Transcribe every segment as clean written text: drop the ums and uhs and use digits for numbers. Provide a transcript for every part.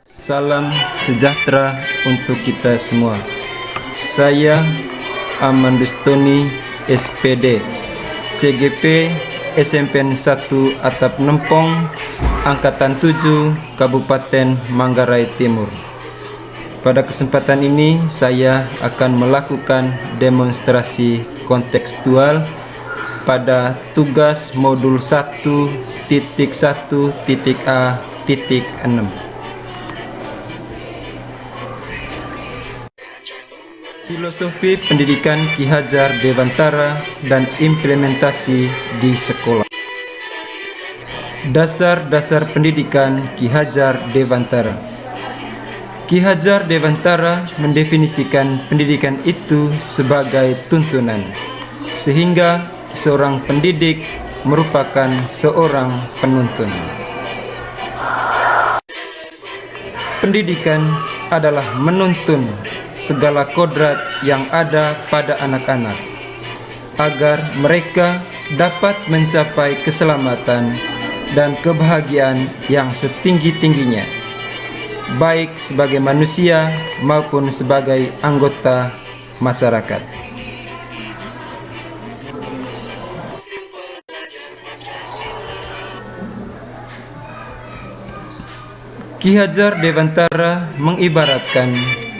Salam sejahtera untuk kita semua. Saya Amandus Tony, SPD, CGP SMPN 1 Atap Nempong, Angkatan 7, Kabupaten Manggarai Timur. Pada kesempatan ini saya akan melakukan demonstrasi kontekstual pada tugas modul 1.1.A.6. Filosofi pendidikan Ki Hajar Dewantara dan implementasi di sekolah. Dasar-dasar pendidikan Ki Hajar Dewantara. Ki Hajar Dewantara mendefinisikan pendidikan itu sebagai tuntunan, sehingga seorang pendidik merupakan seorang penuntun. Pendidikan adalah menuntun segala kodrat yang ada pada anak-anak agar mereka dapat mencapai keselamatan dan kebahagiaan yang setinggi-tingginya, baik sebagai manusia maupun sebagai anggota masyarakat. Ki Hajar Dewantara mengibaratkan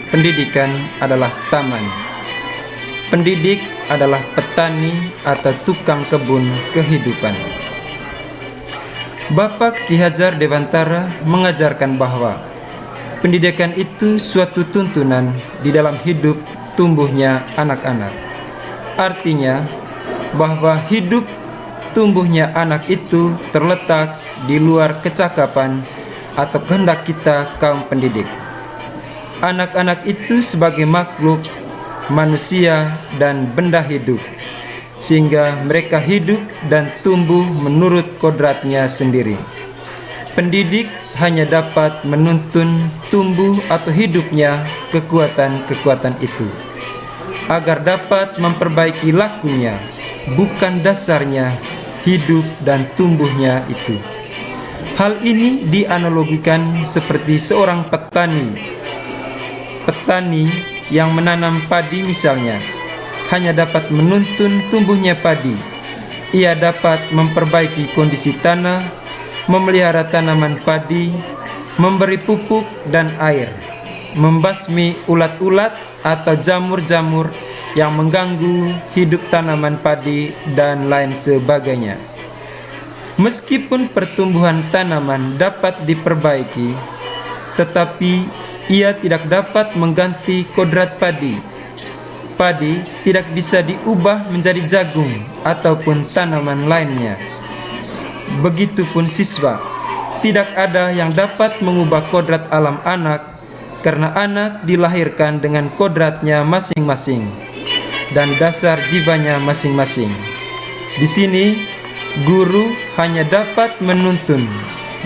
pendidikan adalah taman. Pendidik adalah petani atau tukang kebun kehidupan. Bapak Ki Hajar Dewantara mengajarkan bahwa pendidikan itu suatu tuntunan di dalam hidup tumbuhnya anak-anak. Artinya bahwa hidup tumbuhnya anak itu terletak di luar kecakapan atau kehendak kita kaum pendidik. Anak-anak itu sebagai makhluk, manusia, dan benda hidup, sehingga mereka hidup dan tumbuh menurut kodratnya sendiri. Pendidik hanya dapat menuntun tumbuh atau hidupnya kekuatan-kekuatan itu, agar dapat memperbaiki lakunya, bukan dasarnya hidup dan tumbuhnya itu. Hal ini dianalogikan seperti seorang petani yang menanam padi misalnya, hanya dapat menuntun tumbuhnya padi. Ia dapat memperbaiki kondisi tanah, memelihara tanaman padi, memberi pupuk dan air, membasmi ulat-ulat atau jamur-jamur yang mengganggu hidup tanaman padi, dan lain sebagainya. Meskipun pertumbuhan tanaman dapat diperbaiki, tetapi ia tidak dapat mengganti kodrat padi. Padi tidak bisa diubah menjadi jagung ataupun tanaman lainnya. Begitupun siswa, tidak ada yang dapat mengubah kodrat alam anak, karena anak dilahirkan dengan kodratnya masing-masing dan dasar jiwanya masing-masing. Di sini guru hanya dapat menuntun.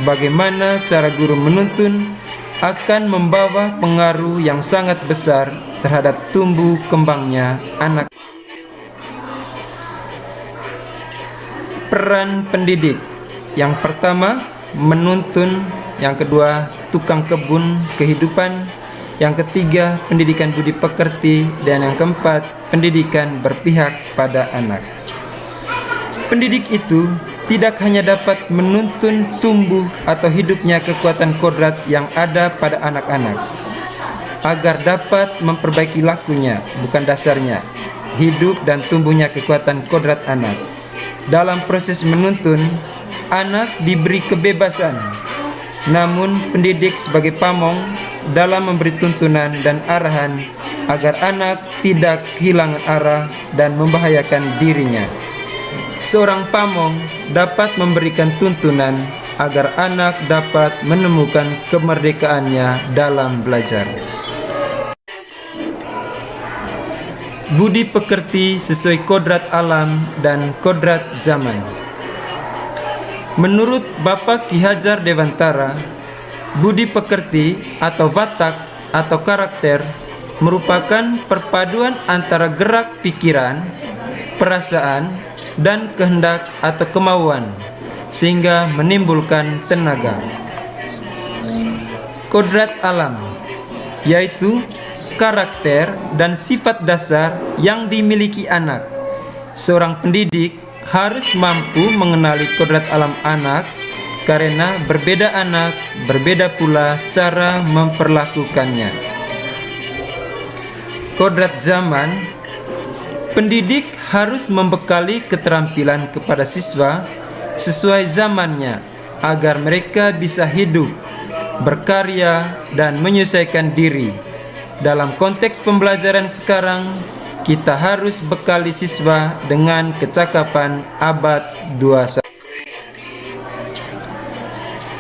Bagaimana cara guru menuntun akan membawa pengaruh yang sangat besar terhadap tumbuh kembangnya anak. Peran pendidik: yang pertama, menuntun; yang kedua, tukang kebun kehidupan; yang ketiga, pendidikan budi pekerti; dan yang keempat, pendidikan berpihak pada anak. Pendidik itu tidak hanya dapat menuntun tumbuh atau hidupnya kekuatan kodrat yang ada pada anak-anak, agar dapat memperbaiki lakunya, bukan dasarnya, hidup dan tumbuhnya kekuatan kodrat anak. Dalam proses menuntun, anak diberi kebebasan, namun pendidik sebagai pamong dalam memberi tuntunan dan arahan agar anak tidak kehilangan arah dan membahayakan dirinya. Seorang pamong dapat memberikan tuntunan agar anak dapat menemukan kemerdekaannya dalam belajar. Budi pekerti sesuai kodrat alam dan kodrat zaman. Menurut Bapak Ki Hajar Dewantara, budi pekerti atau watak atau karakter merupakan perpaduan antara gerak pikiran, perasaan, dan kehendak atau kemauan, sehingga menimbulkan tenaga. kodrat alam, yaitu karakter dan sifat dasar yang dimiliki anak. Seorang pendidik harus mampu mengenali kodrat alam anak, karena berbeda anak, berbeda pula cara memperlakukannya. Kodrat zaman, pendidik harus membekali keterampilan kepada siswa sesuai zamannya agar mereka bisa hidup, berkarya, dan menyesuaikan diri. Dalam konteks pembelajaran sekarang, kita harus bekali siswa dengan kecakapan abad 21.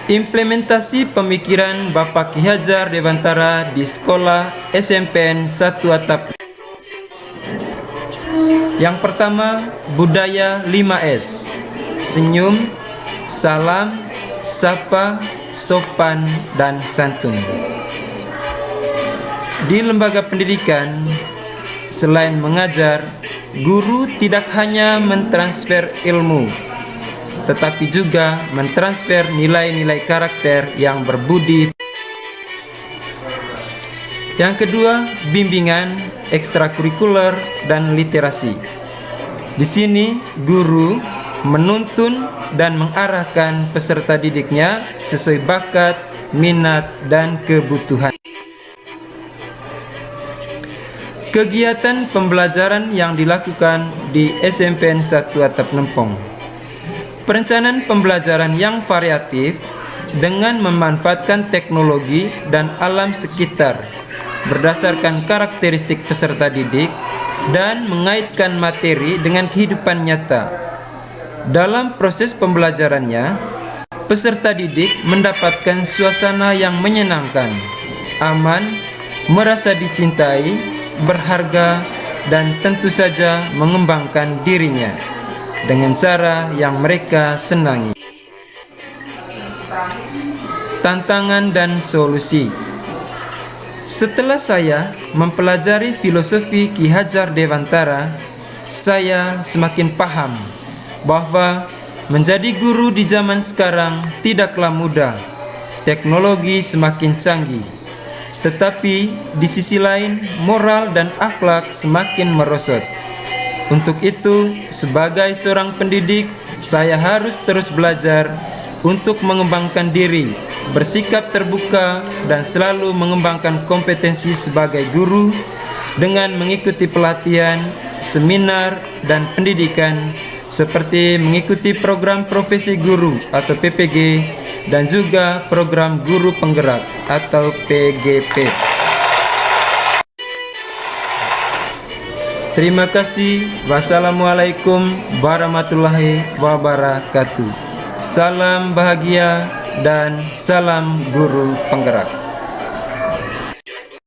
Implementasi pemikiran Bapak Ki Hajar Dewantara di sekolah SMPN 1 Atap. Yang pertama, budaya 5S. Senyum, salam, sapa, sopan, dan santun. Di lembaga pendidikan, selain mengajar, guru tidak hanya mentransfer ilmu, tetapi juga mentransfer nilai-nilai karakter yang berbudi. Yang kedua, bimbingan ekstrakurikuler dan literasi. Di sini, guru menuntun dan mengarahkan peserta didiknya sesuai bakat, minat, dan kebutuhan. Kegiatan pembelajaran yang dilakukan di SMPN 1 Atap Nempong. Perencanaan pembelajaran yang variatif dengan memanfaatkan teknologi dan alam sekitar berdasarkan karakteristik peserta didik dan mengaitkan materi dengan kehidupan nyata. Dalam proses pembelajarannya, peserta didik mendapatkan suasana yang menyenangkan, aman, merasa dicintai, berharga, dan tentu saja mengembangkan dirinya dengan cara yang mereka senangi. Tantangan dan solusi. Setelah saya mempelajari filosofi Ki Hajar Dewantara, saya semakin paham bahwa menjadi guru di zaman sekarang tidaklah mudah. Teknologi semakin canggih, tetapi di sisi lain moral dan akhlak semakin merosot. Untuk itu, sebagai seorang pendidik, saya harus terus belajar untuk mengembangkan diri, bersikap terbuka, dan selalu mengembangkan kompetensi sebagai guru dengan mengikuti pelatihan, seminar, dan pendidikan seperti mengikuti program profesi guru atau PPG dan juga program guru penggerak atau PGP. Terima kasih. Wassalamualaikum warahmatullahi wabarakatuh. Salam bahagia dan salam guru penggerak.